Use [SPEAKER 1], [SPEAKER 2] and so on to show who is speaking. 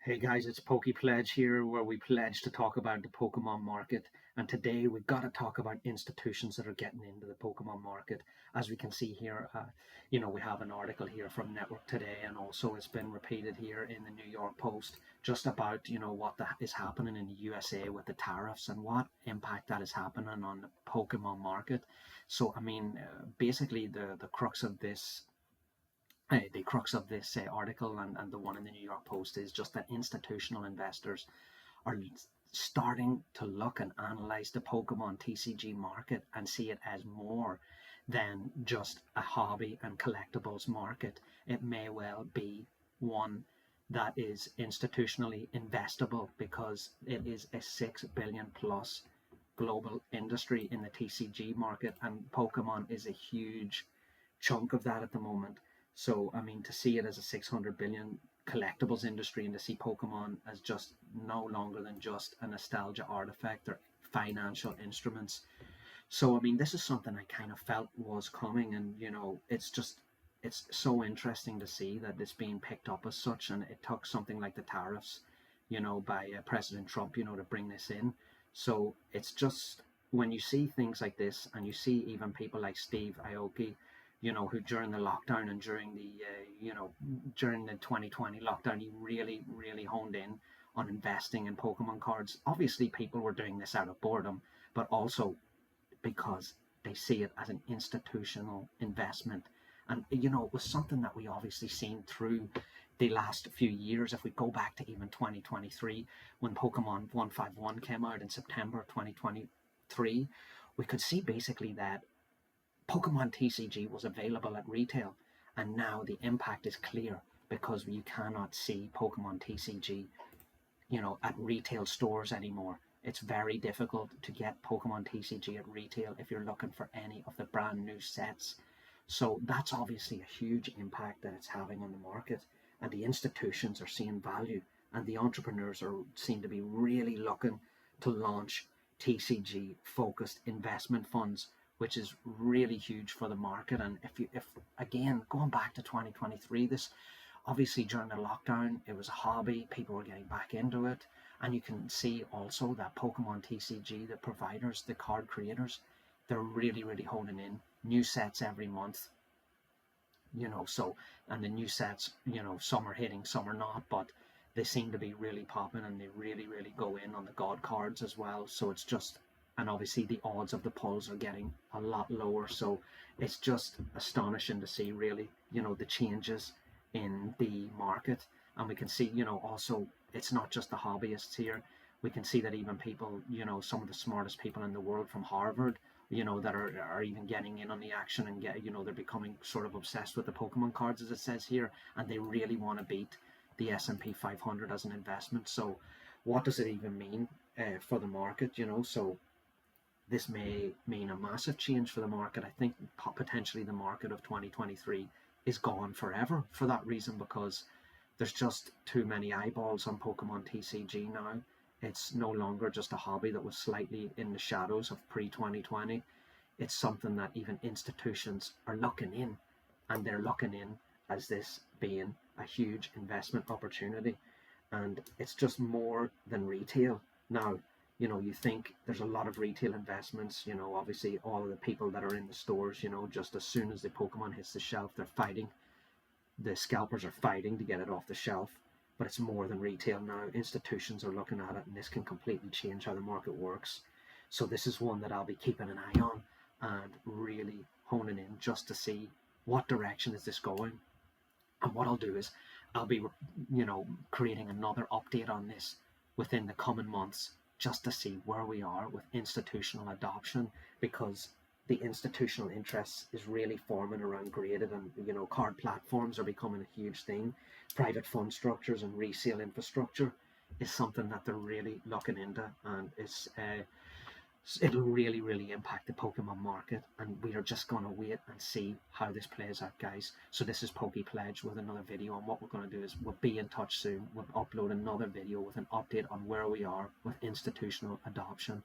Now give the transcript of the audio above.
[SPEAKER 1] Hey guys, it's Poke Pledge here, where we pledge to talk about the Pokemon market. And today we've got to talk about institutions that are getting into the Pokemon market. As we can see here, we have an article here from Network Today, and also it's been repeated here in the New York Post, just about what is happening in the USA with the tariffs and what impact that is happening on the Pokemon market. So, basically, the crux of this article and the one in the New York Post is just that institutional investors are starting to look and analyze the Pokemon TCG market and see it as more than just a hobby and collectibles market. It may well be one that is institutionally investable, because it is a 6 billion plus global industry in the TCG market, and Pokemon is a huge chunk of that at the moment. So, to see it as a 600 billion collectibles industry, and to see Pokemon as just no longer than just a nostalgia artifact or financial instruments. So, this is something I kind of felt was coming, and, it's so interesting to see that it's being picked up as such, and it took something like the tariffs, by President Trump, to bring this in. So it's just, when you see things like this, and you see even people like Steve Aoki, who during the lockdown and during the 2020 lockdown, he really, really honed in on investing in Pokemon cards. Obviously, people were doing this out of boredom, but also because they see it as an institutional investment. And, it was something that we obviously seen through the last few years. If we go back to even 2023, when Pokemon 151 came out in September 2023, we could see basically that Pokemon TCG was available at retail, and now the impact is clear, because you cannot see Pokemon TCG, at retail stores anymore. It's very difficult to get Pokemon TCG at retail if you're looking for any of the brand new sets. So that's obviously a huge impact that it's having on the market, and the institutions are seeing value, and the entrepreneurs seem to be really looking to launch TCG focused investment funds, which is really huge for the market. And if again, going back to 2023, this obviously during the lockdown, it was a hobby, people were getting back into it, and you can see also that Pokemon TCG, the providers, the card creators, they're really, really honing in new sets every month. So, and the new sets, some are hitting, some are not, but they seem to be really popping, and they really, really go in on the god cards as well. So it's just, and obviously the odds of the pulls are getting a lot lower. So it's just astonishing to see, really, the changes in the market. And we can see, also, it's not just the hobbyists here. We can see that even people, some of the smartest people in the world from Harvard, that are even getting in on the action, and they're becoming sort of obsessed with the Pokemon cards, as it says here, and they really want to beat the S&P 500 as an investment. So what does it even mean for the market? So this may mean a massive change for the market. I think potentially the market of 2023 is gone forever for that reason, because there's just too many eyeballs on Pokemon TCG now. It's no longer just a hobby that was slightly in the shadows of pre-2020. It's something that even institutions are looking in, and they're looking in as this being a huge investment opportunity. And it's just more than retail now. You think there's a lot of retail investments, obviously all of the people that are in the stores, just as soon as the Pokemon hits the shelf, they're fighting. The scalpers are fighting to get it off the shelf. But it's more than retail now. Institutions are looking at it, and this can completely change how the market works. So this is one that I'll be keeping an eye on and really honing in, just to see what direction is this going. And what I'll do is I'll be, creating another update on this within the coming months, just to see where we are with institutional adoption, because the institutional interest is really forming around graded, and card platforms are becoming a huge thing. Private fund structures and resale infrastructure is something that they're really looking into, and it'll really, really impact the Pokemon market, and we are just going to wait and see how this plays out, guys. So this is Poke Pledge with another video, and what we're going to do is we'll be in touch soon. We'll upload another video with an update on where we are with institutional adoption.